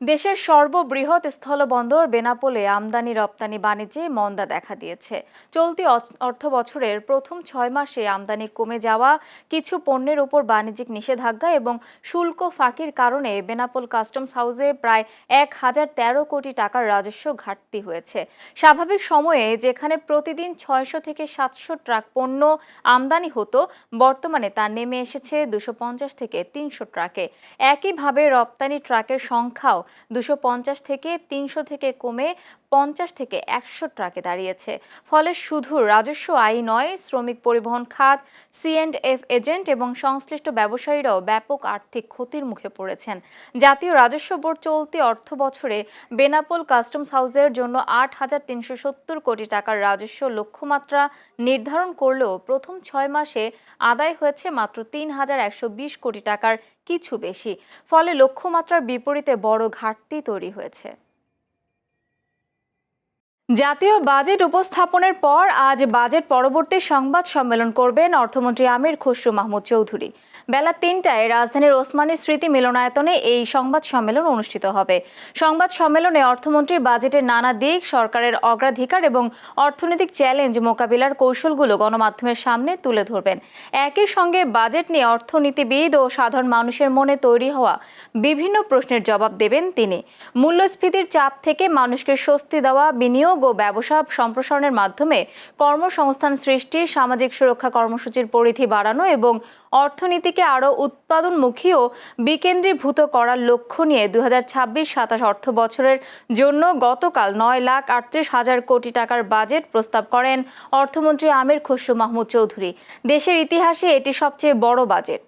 দেশের সর্ববৃহৎ স্থলবন্দর বেনাপোলে আমদানি রপ্তানি বাণিজ্যে মন্দা দেখা দিয়েছে। চলতি অর্থবছরের প্রথম 6 মাসে আমদানি কমে যাওয়া, কিছু পণ্যের উপর বাণিজ্যিক নিষেধাজ্ঞা এবং শুল্ক ফাঁকির কারণে বেনাপোল কাস্টমস হাউসে প্রায় 1013 কোটি টাকার রাজস্ব ঘাটতি হয়েছে। স্বাভাবিক সময়ে যেখানে প্রতিদিন 600 থেকে 700 ট্রাক পণ্য আমদানি হতো, বর্তমানে তা নেমে এসেছে 250 থেকে 300 ট্রাকে। একইভাবে রপ্তানি ট্রাকের সংখ্যাও 250 থেকে 300 থেকে কমে 50 থেকে 100 ট্রাকে দাঁড়িয়েছে। ফলে শুধু রাজস্ব আয় নয়, শ্রমিক পরিবহন খাত, C&F এজেন্ট এবং সংশ্লিষ্ট ব্যবসায়ীরাও ব্যাপক আর্থিক ক্ষতির মুখে পড়েছেন। জাতীয় রাজস্ব বোর্ড চলতি অর্থ বছরে বেনাপোল কাস্টমস হাউসের জন্য 8,370 কোটি টাকার রাজস্ব লক্ষ্যমাত্রা নির্ধারণ করলেও প্রথম 6 মাসে আদায় হয়েছে মাত্র 3,120 কোটি টাকার কিছু বেশি। ফলে লক্ষ্যমাত্রার বিপরীতে বড় ঘাটতি তৈরি হয়েছে। জাতীয় বাজেট উপস্থাপনের পর আজ বাজেট পরবর্তী সংবাদ সম্মেলন করবেন অর্থমন্ত্রী আমির খসরু মাহমুদ চৌধুরী। বেলা 3টায় রাজধানীর ওসমানী স্মৃতি মিলনায়তনে এই সংবাদ সম্মেলন অনুষ্ঠিত হবে। সংবাদ সম্মেলনে অর্থমন্ত্রী বাজেটের নানা দিক, সরকারের অগ্রাধিকার এবং অর্থনৈতিক চ্যালেঞ্জ মোকাবিলার কৌশলগুলো গণমাধ্যমের সামনে তুলে ধরবেন। একই সঙ্গে বাজেট নিয়ে অর্থনীতিবিদ ও সাধারণ মানুষের মনে তৈরি হওয়া বিভিন্ন প্রশ্নের জবাব দেবেন তিনি। মূল্যস্ফীতির চাপ থেকে মানুষকে স্বস্তি দেওয়া, বিনিয়োগ ও ব্যবসা সম্প্রসারণের মাধ্যমে কর্মসংস্থান সৃষ্টি, সামাজিক সুরক্ষা কর্মসূচির পরিধি বাড়ানো এবং অর্থনীতিকে আরও উৎপাদনমুখী ও বিকেন্দ্রীভূত করার লক্ষ্য নিয়ে 2026-27 অর্থ বছরের জন্য গতকাল 9,38,000 কোটি টাকার বাজেট প্রস্তাব করেন অর্থমন্ত্রী আমির খসরু মাহমুদ চৌধুরী। দেশের ইতিহাসে এটি সবচেয়ে বড় বাজেট।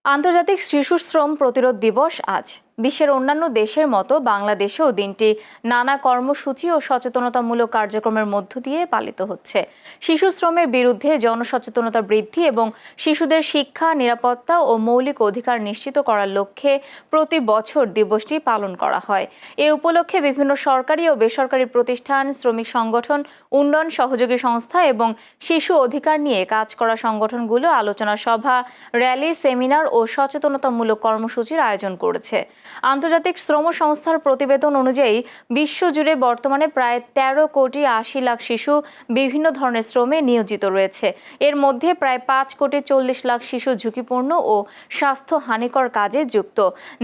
আন্তর্জাতিক শিশু শ্রম প্রতিরোধ দিবস আজ। বিশ্বের অন্যান্য দেশের মতো বাংলাদেশেও দিনটি নানা কর্মসূচি ও সচেতনতামূলক কার্যক্রমের মধ্য দিয়ে পালিত হচ্ছে। শিশু শ্রমের বিরুদ্ধে জনসচেতনতা বৃদ্ধি এবং শিশুদের শিক্ষা, নিরাপত্তা ও মৌলিক অধিকার নিশ্চিত করার লক্ষ্যে প্রতি বছর দিবসটি পালন করা হয়। এ উপলক্ষে বিভিন্ন সরকারি ও বেসরকারি প্রতিষ্ঠান, শ্রমিক সংগঠন, উন্নয়ন সহযোগী সংস্থা এবং শিশু অধিকার নিয়ে কাজ করা সংগঠনগুলো আলোচনা সভা, র্যালি, সেমিনার ও সচেতনতামূলক কর্মসূচির আয়োজন করেছে। আন্তর্জাতিক শ্রম সংস্থার প্রতিবেদন অনুযায়ী বিশ্বজুড়ে বর্তমানে প্রায় 13 কোটি 80 লাখ শিশু বিভিন্ন ধরনের শ্রমে নিয়োজিত রয়েছে। এর মধ্যে প্রায় 5 কোটি 40 লাখ শিশু ঝুঁকিপূর্ণ ও স্বাস্থ্য হানিকর কাজে যুক্ত,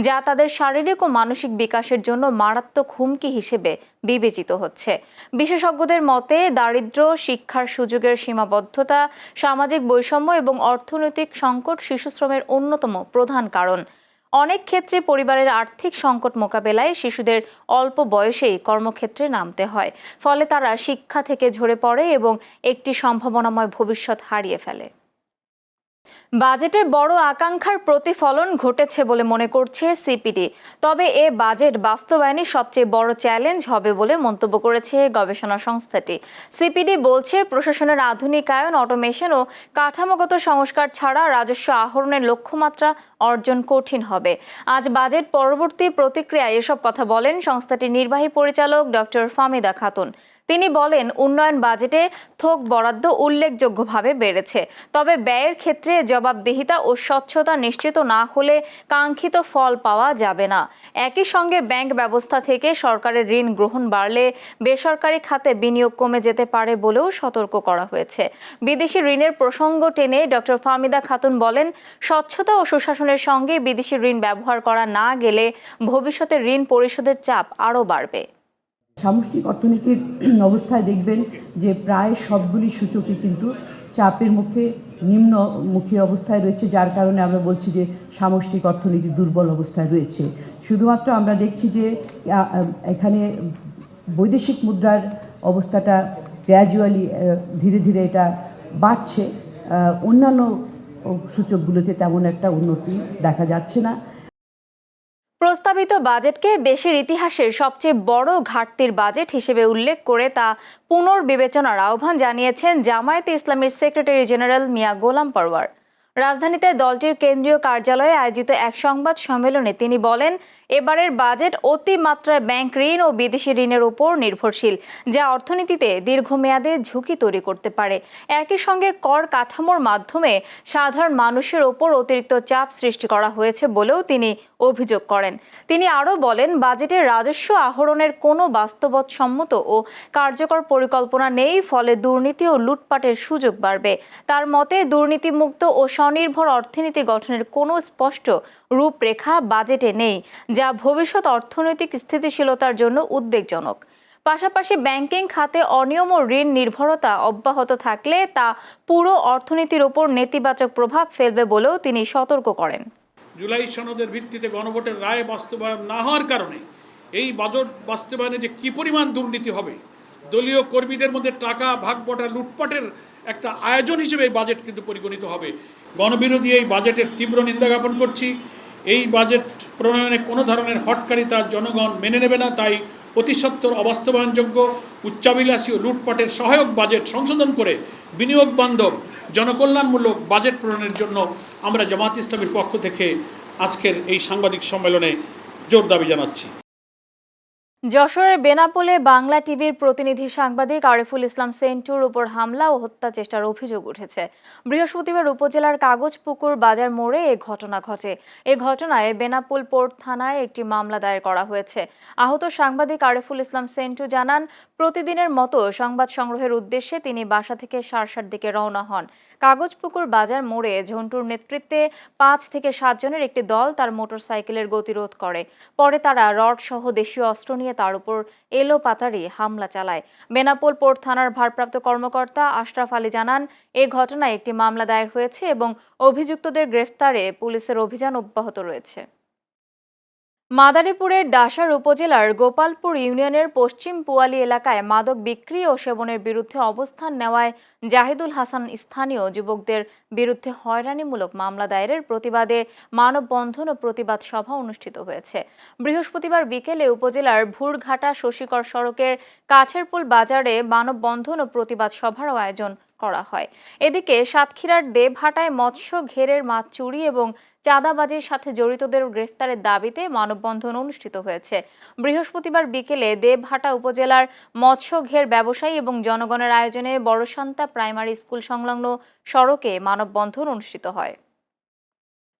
যা তাদের শারীরিক ও মানসিক বিকাশের জন্য মারাত্মক হুমকি হিসেবে বিবেচিত হচ্ছে। বিশেষজ্ঞদের মতে দারিদ্র্য, শিক্ষার সুযোগের সীমাবদ্ধতা, সামাজিক বৈষম্য এবং অর্থনৈতিক সংকট শিশু শ্রমের অন্যতম প্রধান কারণ। অনেক ক্ষেত্রে পরিবারের আর্থিক সংকট মোকাবেলায় শিশুদের অল্প বয়সেই কর্মক্ষেত্রে নামতে হয়। ফলে তারা শিক্ষা থেকে ঝরে পড়ে এবং একটি সম্ভাবনাময় ভবিষ্যৎ হারিয়ে ফেলে। বাজেটে বড় আকাঙ্ক্ষার প্রতিফলন ঘটেছে বলে মনে করছে সিপিডি। তবে এ বাজেট বাস্তবায়নে সবচেয়ে বড় চ্যালেঞ্জ হবে বলে মন্তব্য করেছে গবেষণা সংস্থাটি। সিপিডি বলছে, প্রশাসনের আধুনিকায়ন, অটোমেশন ও কাঠামোগত সংস্কার ছাড়া রাজস্ব আহরণের লক্ষ্যমাত্রা অর্জন কঠিন হবে। আজ বাজেট পরবর্তী প্রতিক্রিয়ায় এসব কথা বলেন সংস্থাটির নির্বাহী পরিচালক ডক্টর ফাহমিদা খাতুন। তিনি বলেন, উন্নয়ন বাজেটে থোক বরাদ্দ উল্লেখযোগ্যভাবে বেড়েছে। তবে ব্যয়ের ক্ষেত্রে জবাবদিহিতা ও স্বচ্ছতা নিশ্চিত না হলে কাঙ্ক্ষিত ফল পাওয়া যাবে না। একই সঙ্গে ব্যাংক ব্যবস্থা থেকে সরকারের ঋণ গ্রহণ বাড়লে বেসরকারি খাতে বিনিয়োগ কমে যেতে পারে বলেও সতর্ক করা হয়েছে। বিদেশি ঋণের প্রসঙ্গ টেনে ডক্টর ফাহমিদা খাতুন বলেন, স্বচ্ছতা ও সুশাসনের সঙ্গে বিদেশি ঋণ ব্যবহার করা না গেলে ভবিষ্যতে ঋণ পরিশোধের চাপ আরও বাড়বে। সামষ্টিক অর্থনীতির অবস্থায় দেখবেন যে প্রায় সবগুলি সূচকই কিন্তু চাপের মুখে, নিম্নমুখী অবস্থায় রয়েছে, যার কারণে আমরা বলছি যে সামষ্টিক অর্থনীতি দুর্বল অবস্থায় রয়েছে। শুধুমাত্র আমরা দেখছি যে এখানে বৈদেশিক মুদ্রার অবস্থাটা গ্র্যাজুয়ালি ধীরে ধীরে এটা বাড়ছে, অন্যান্য সূচকগুলোতে তেমন একটা উন্নতি দেখা যাচ্ছে না। প্রস্তাবিত বাজেটকে দেশের ইতিহাসের সবচেয়ে বড় ঘাটতির বাজেট হিসেবে উল্লেখ করে তা পুনর্বিবেচনার আহ্বান জানিয়েছেন জামায়াতে ইসলামীর সেক্রেটারি জেনারেল মিয়া গোলাম পরওয়ার। রাজধানীতে দলটির কেন্দ্রীয় কার্যালয়ে আয়োজিত এক সংবাদ সম্মেলনে তিনি বলেন, এবারের বাজেট অতিমাত্রায় ব্যাংক ঋণ ও বিদেশি ঋণের উপর নির্ভরশীল, যা অর্থনীতিতে দীর্ঘমেয়াদে ঝুঁকি তৈরি করতে পারে। একই সঙ্গে কর কাঠামোর মাধ্যমে সাধারণ মানুষের ওপর অতিরিক্ত চাপ সৃষ্টি করা হয়েছে বলেও তিনি অভিযোগ করেন। তিনি আরও বলেন, বাজেটের রাজস্ব আহরণের কোনো বাস্তবসম্মত ও কার্যকর পরিকল্পনা নেই, ফলে দুর্নীতি ও লুটপাটের সুযোগ বাড়বে। তার মতে, দুর্নীতিমুক্ত ও স্বনির্ভর অর্থনীতি গঠনের কোনো স্পষ্ট রূপরেখা বাজেটে নেই, যা ভবিষ্যৎ অর্থনৈতিক স্থিতিশীলতার জন্য উদ্বেগজনক। পাশাপাশি ব্যাংকিং খাতে অনিয়ম ও ঋণ নির্ভরতা অব্যাহত থাকলে তা পুরো অর্থনীতির উপর নেতিবাচক প্রভাব ফেলবে বলেও তিনি সতর্ক করেন। জুলাই সনদের ভিত্তিতে গণভোটের রায় বাস্তবায়ন না হওয়ার কারণে এই বাজেট বাস্তবায়নে যে কী পরিমাণ দুর্নীতি হবে, দলীয় কর্মীদের মধ্যে টাকা ভাগবটা লুটপাটের একটা আয়োজন হিসেবে এই বাজেট কিন্তু পরিগণিত হবে। গণবিরোধী এই বাজেটের তীব্র নিন্দা জ্ঞাপন করছি। এই বাজেট প্রণয়নে কোনো ধরনের হটকারিতা জনগণ মেনে নেবে না। তাই অতি সত্বর অবাস্তবায়নযোগ্য, উচ্চাভিলাষী ও লুটপাটের সহায়ক বাজেট সংশোধন করে বিনিয়োগ বান্ধব জনকল্যাণমূলক বাজেট প্রণয়নের জন্য আমরা জামাত ইসলামীর পক্ষ থেকে আজকের এই সাংবাদিক সম্মেলনে জোর দাবি জানাচ্ছি। যশোরের বেনাপোলে বাংলা টিভির প্রতিনিধি সাংবাদিক আরিফুল ইসলাম সেন্টুর উপর হামলা ও হত্যা চেষ্টার অভিযোগ উঠেছে। বৃহস্পতিবার উপজেলার কাগজপুকুর বাজার মোড়ে এ ঘটনা ঘটে। এ ঘটনায় বেনাপোল পোর্ট থানায় একটি মামলা দায়ের করা হয়েছে। আহত সাংবাদিক আরিফুল ইসলাম সেন্টু জানান, প্রতিদিনের মতো সংবাদ সংগ্রহের উদ্দেশ্যে তিনি বাসা থেকে 7টার দিকে রওনা হন। কাগজপুকুর বাজার মোড়ে ঝন্টুর নেতৃত্বে 5 থেকে 7 জনের একটি দল তার মোটরসাইকেলের গতিরোধ করে। পরে তারা রড সহ দেশীয় অস্ত্র নিয়ে তার উপর এলোপাতাড়ি হামলা চালায়। বেনাপোল পোর্ট থানার ভারপ্রাপ্ত কর্মকর্তা আশরাফ আলী জানান, এ ঘটনায় একটি মামলা দায়ের হয়েছে এবং অভিযুক্তদের গ্রেফতারে পুলিশের অভিযান অব্যাহত রয়েছে। মাদারীপুরের ডাসার উপজেলার গোপালপুর ইউনিয়নের পশ্চিম পুয়ালী এলাকায় মাদক বিক্রি ও সেবনের বিরুদ্ধে অবস্থান নেওয়ায় জাহিদুল হাসান স্থানীয় যুবকদের বিরুদ্ধে হয়রানিমূলক মামলা দায়েরের প্রতিবাদে মানববন্ধন ও প্রতিবাদ সভা অনুষ্ঠিত হয়েছে। বৃহস্পতিবার বিকেলে উপজেলার ভুরঘাটা শশীকর সড়কের কাছেরপুল বাজারে মানববন্ধন ও প্রতিবাদ সভারও আয়োজন করা হয়। এদিকে সাতক্ষীরার দেবহাটায় মৎস্য ঘেরের মাছ চুরি এবং চাঁদাবাজির সাথে জড়িতদের গ্রেফতারের দাবিতে মানববন্ধন অনুষ্ঠিত হয়েছে। বৃহস্পতিবার বিকেলে দেবহাটা উপজেলার মৎস্য ঘের ব্যবসায়ী এবং জনগণের আয়োজনে বড়সান্তা প্রাইমারি স্কুল সংলগ্ন সড়কে মানববন্ধন অনুষ্ঠিত হয়।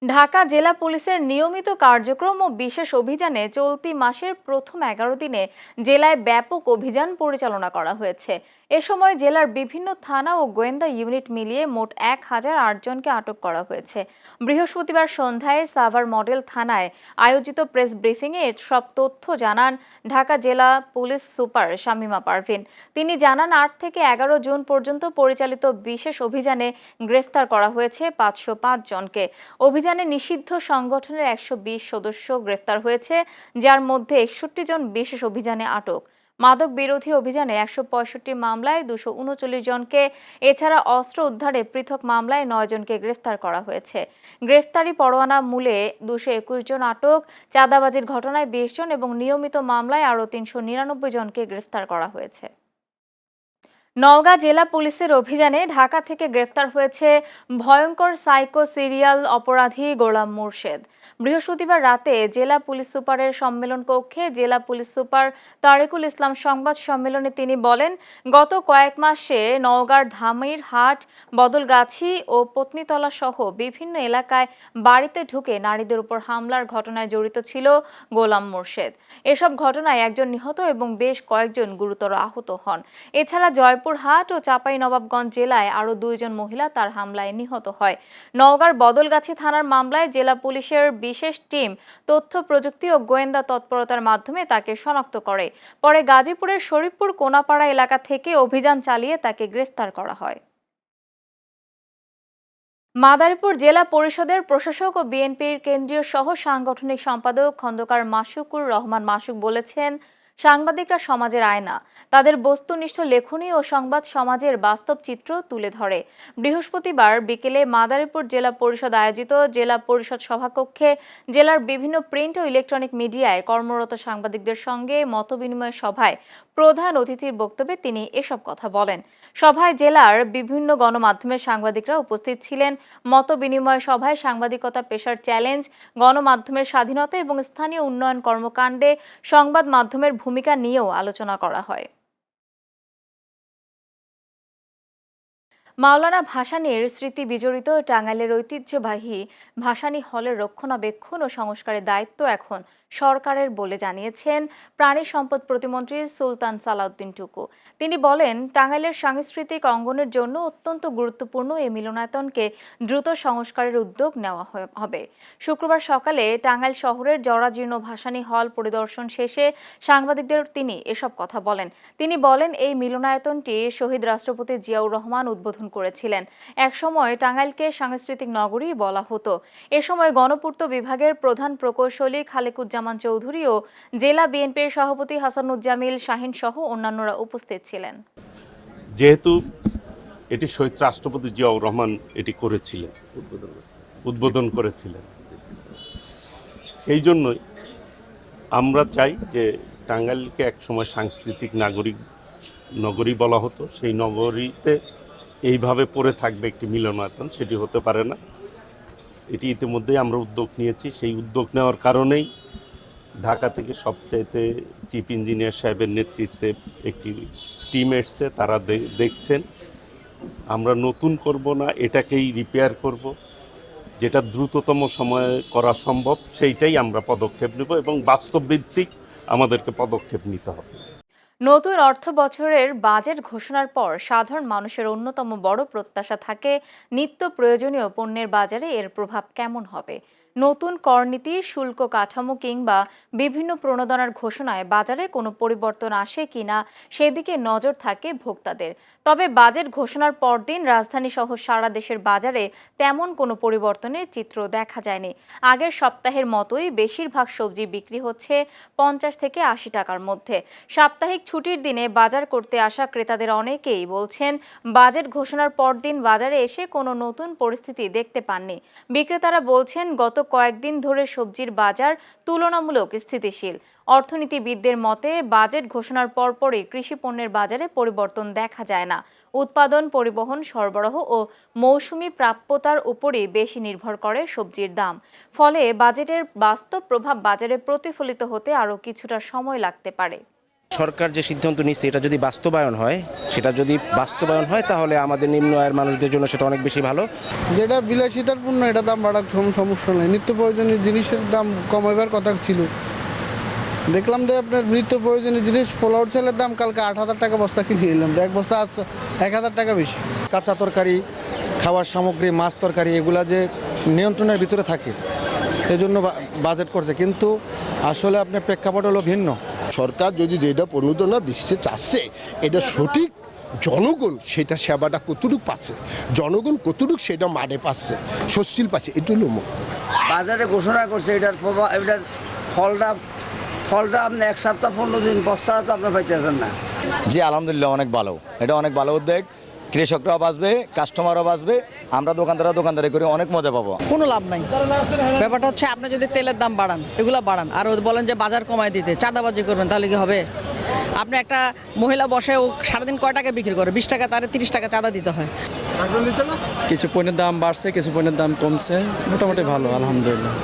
ঢাকা জেলা পুলিশের নিয়মিত কার্যক্রম ও বিশেষ অভিযানে চলতি মাসের প্রথম 11 দিনে জেলায় ব্যাপক অভিযান পরিচালনা করা হয়েছে। এ সময় জেলার বিভিন্ন থানা ও গোয়েন্দা ইউনিট মিলিয়ে মোট 1008 জনকে আটক করা হয়েছে। বৃহস্পতিবার সন্ধ্যায় সাভার মডেল থানায় আয়োজিত প্রেস ব্রিফিংয়ে সব তথ্য জানান ঢাকা জেলা পুলিশ সুপার শামীমা পারভিন। তিনি জানান, 8 থেকে 11 জুন পর্যন্ত পরিচালিত বিশেষ অভিযানে গ্রেফতার করা হয়েছে 505 জনকে। অভিযানে নিষিদ্ধ সংগঠনের 120 সদস্য গ্রেফতার হয়েছে, যার মধ্যে 61 জন বিশেষ অভিযানে আটক। মাদক বিরোধী অভিযানে 165 মামলায় 239 জনকে, এছাড়া অস্ত্র উদ্ধারে পৃথক মামলায় 9 জনকে গ্রেফতার করা হয়েছে। গ্রেফতারি পরোয়ানা মূলে 221 জন আটক, চাঁদাবাজির ঘটনায় 20 জন এবং নিয়মিত মামলায় আরও 399 জনকে গ্রেফতার করা হয়েছে। নওগাঁ জেলা পুলিশের অভিযানে ঢাকা থেকে গ্রেফতার হয়েছে ভয়ঙ্কর সাইকো সিরিয়াল অপরাধী গোলাম মোর্শেদ। বৃহস্পতিবার রাতে জেলা পুলিশ সুপারের সম্মেলন কক্ষে জেলা পুলিশ সুপার তারেকুল ইসলাম সংবাদ সম্মেলনে তিনি বলেন, গত কয়েক মাসে নওগাঁর ধামির হাট, বদলগাছি ও পত্নীতলা সহ বিভিন্ন এলাকায় বাড়িতে ঢুকে নারীদের উপর হামলার ঘটনায় জড়িত ছিল গোলাম মোর্শেদ। এসব ঘটনায় একজন নিহত এবং বেশ কয়েকজন গুরুতর আহত হন। এছাড়া জয়পুরহাট ও চাঁপাইনবাবগঞ্জ জেলায় আরও 2 জন মহিলা তার হামলায় নিহত হয়। নওগাঁর বদলগাছি থানার মামলায় জেলা পুলিশের বিশেষ টিম তথ্য প্রযুক্তি ও গোয়েন্দা তৎপরতার মাধ্যমে তাকে শনাক্ত করে। পরে গাজীপুরের শরীফপুর কোনাপাড়া এলাকা থেকে অভিযান চালিয়ে তাকে গ্রেফতার করা হয়। মাদারীপুর জেলা পরিষদের প্রশাসক ও বিএনপির কেন্দ্রীয় সহ সাংগঠনিক সম্পাদক খন্দকার মাসুকুর রহমান মাসুক বলেছেন, সাংবাদিকরা সমাজের আয়না, তাদের বস্তুনিষ্ঠ লেখনী ও সংবাদ সমাজের বাস্তব চিত্র তুলে ধরে। বৃহস্পতিবার বিকেলে মাদারীপুর জেলা পরিষদ আয়োজিত জেলা পরিষদ সভাকক্ষে জেলার বিভিন্ন প্রিন্ট ও ইলেকট্রনিক মিডিয়ায় কর্মরত সাংবাদিকদের সঙ্গে মতবিনিময় সভায় প্রধান অতিথির বক্তব্যে তিনি এসব কথা বলেন। সভায় জেলার বিভিন্ন গণমাধ্যমের সাংবাদিকরা উপস্থিত ছিলেন। মতবিনিময় সভায় সাংবাদিকতা পেশার চ্যালেঞ্জ, গণমাধ্যমের স্বাধীনতা এবং স্থানীয় উন্নয়ন কর্মকাণ্ডে সংবাদ মাধ্যমের ভূমিকা নিয়েও আলোচনা করা হয়। মাওলানা ভাসানীর স্মৃতি বিজড়িত টাঙ্গাইলের ঐতিহ্যবাহী ভাসানী হলের রক্ষণাবেক্ষণ ও সংস্কারের দায়িত্ব এখন সরকারের বলে জানিয়েছেন প্রাণী সম্পদ প্রতিমন্ত্রী সুলতান সালাউদ্দিন টুকু। তিনি বলেন, টাঙ্গাইলের সাংস্কৃতিক অঙ্গনের জন্য অত্যন্ত গুরুত্বপূর্ণ এই মিলনায়তনকে দ্রুত সংস্কারের উদ্যোগ নেওয়া হবে। শুক্রবার সকালে টাঙ্গাইল শহরের জরাজীর্ণ ভাসানী হল পরিদর্শন শেষে সাংবাদিকদের তিনি এসব কথা বলেন। তিনি বলেন, এই মিলনায়তনটি শহীদ রাষ্ট্রপতি জিয়াউর রহমান উদ্বোধন করেছিলেন। একসময় টাঙ্গাইলকে সাংস্কৃতিক নগরী বলা হতো। এ সময় গণপূর্ত বিভাগের প্রধান প্রকৌশলী খালেকুজ্জামান চৌধুরী ও জেলা বিএনপির সভাপতি হাসানুজ্জামিল শাহিন সহ অন্যান্যরা উপস্থিত ছিলেন। যেহেতু এটি শহীদ রাষ্ট্রপতি জিয়াউর রহমান এটি করেছিলেন, উদ্বোধন করেছিলেন, সেই জন্যই আমরা চাই যে টাঙ্গাইলকে একসময় সাংস্কৃতিক নগরী বলা হতো। সেই নগরীতে এইভাবে পড়ে থাকবে একটি মিলনায়তন, সেটি হতে পারে না। এটি ইতিমধ্যেই আমরা উদ্যোগ নিয়েছি। সেই উদ্যোগ নেওয়ার কারণেই ঢাকা থেকে সবচাইতে চিফ ইঞ্জিনিয়ার সাহেবের নেতৃত্বে একটি টিম এসছে। তারা দেখছেন আমরা নতুন করব না, এটাকেই রিপেয়ার করব, যেটা দ্রুততম সময়ে করা সম্ভব সেইটাই আমরা পদক্ষেপ নেব এবং বাস্তবভিত্তিক আমাদেরকে পদক্ষেপ নিতে হবে। নতুন অর্থ বছরের বাজেট ঘোষণার পর সাধারণ মানুষের অন্যতম বড় প্রত্যাশা থাকে নিত্য প্রয়োজনীয় পণ্যের বাজারে এর প্রভাব কেমন হবে। নতুন করনীতি, শুল্ক কাঠামো কিংবা বিভিন্ন প্রণোদনার ঘোষণায় বাজারে কোনো পরিবর্তন আসে কিনা সেদিকে নজর থাকে ভোক্তাদের। তবে বাজেট ঘোষণার পরদিন রাজধানী সহ সারা দেশের বাজারে তেমন কোনো পরিবর্তনের চিত্র দেখা যায়নি। আগের সপ্তাহের মতোই বেশিরভাগ সবজি বিক্রি হচ্ছে 50 থেকে 80 টাকার মধ্যে। সাপ্তাহিক ছুটির দিনে বাজার করতে আসা ক্রেতাদের অনেকেই বলছেন, বাজেট ঘোষণার পরদিন বাজারে এসে কোনো নতুন পরিস্থিতি দেখতে পাননি। বিক্রেতারা বলছেন, গত কয়েকদিন ধরে সবজির বাজার তুলনামূলক স্থিতিশীল। অর্থনীতিবিদদের মতে, বাজেট ঘোষণার পরপরই কৃষি পণ্যের বাজারে পরিবর্তন দেখা যায় না। উৎপাদন, পরিবহন, সরবরাহ ও মৌসুমি প্রাপ্যতার উপরই বেশি নির্ভর করে সবজির দাম। ফলে বাজেটের বাস্তব প্রভাব বাজারে প্রতিফলিত হতে আরও কিছুটা সময় লাগতে পারে। সরকার যে সিদ্ধান্ত নিচ্ছে এটা যদি বাস্তবায়ন হয় তাহলে আমাদের নিম্ন আয়ের মানুষদের জন্য সেটা অনেক বেশি ভালো। যেটা বিলাসিতার পণ্য এটা দাম বাড়ার সমস্যা নেই, নিত্য প্রয়োজনীয় জিনিসের দাম কমাইবার কথা ছিল। দেখলাম যে আপনার নিত্য প্রয়োজনীয় জিনিস পোলাও চালের দাম কালকে 8,000 টাকা বস্তা কিনে এলাম, এক বস্তা 1,000 টাকা বেশি। কাঁচা তরকারি, খাওয়ার সামগ্রী, মাছ তরকারি এগুলা যে নিয়ন্ত্রণের ভিতরে থাকে এজন্য বাজেট করছে, কিন্তু আসলে আপনার প্রেক্ষাপট হলো ভিন্ন। সরকার যদি যেটা প্রণোদনা দিচ্ছে চাচ্ছে এটা সঠিক, জনগণ সেটা সেবাটা কতটুকু পাচ্ছে, জনগণ কতটুকু সেটা মাঠে পাচ্ছে, স্বস্তিল পাচ্ছে, এটা হলো বাজারে ঘোষণা করছে। এটার ফলটা আপনি 1 সপ্তাহ 15 দিন বস্তারা তো আপনি পাইতেছেন না। জি আলহামদুলিল্লাহ, অনেক ভালো, এটা অনেক ভালো উদ্যোগ। কৃষকরাও বাঁচবে, কাস্টমারও বাঁচবে, আমরা দোকানদারি করে অনেক মজা পাবো। কোনো লাভ নাই। ব্যাপারটা হচ্ছে আপনি যদি তেলের দাম বাড়ান, এগুলো বাড়ান, আর বলেন যে বাজার কমায় দিতে, চাঁদাবাজি করবেন, তাহলে কি হবে? আপনি একটা মহিলা বসে ও সারাদিন কয় টাকা বিক্রি করে? 20 টাকা, তারে 30 টাকা চাঁদা দিতে হয়। কিছু পণ্যের দাম বাড়ছে, কিছু পণ্যের দাম কমছে, মোটামুটি ভালো আলহামদুলিল্লাহ।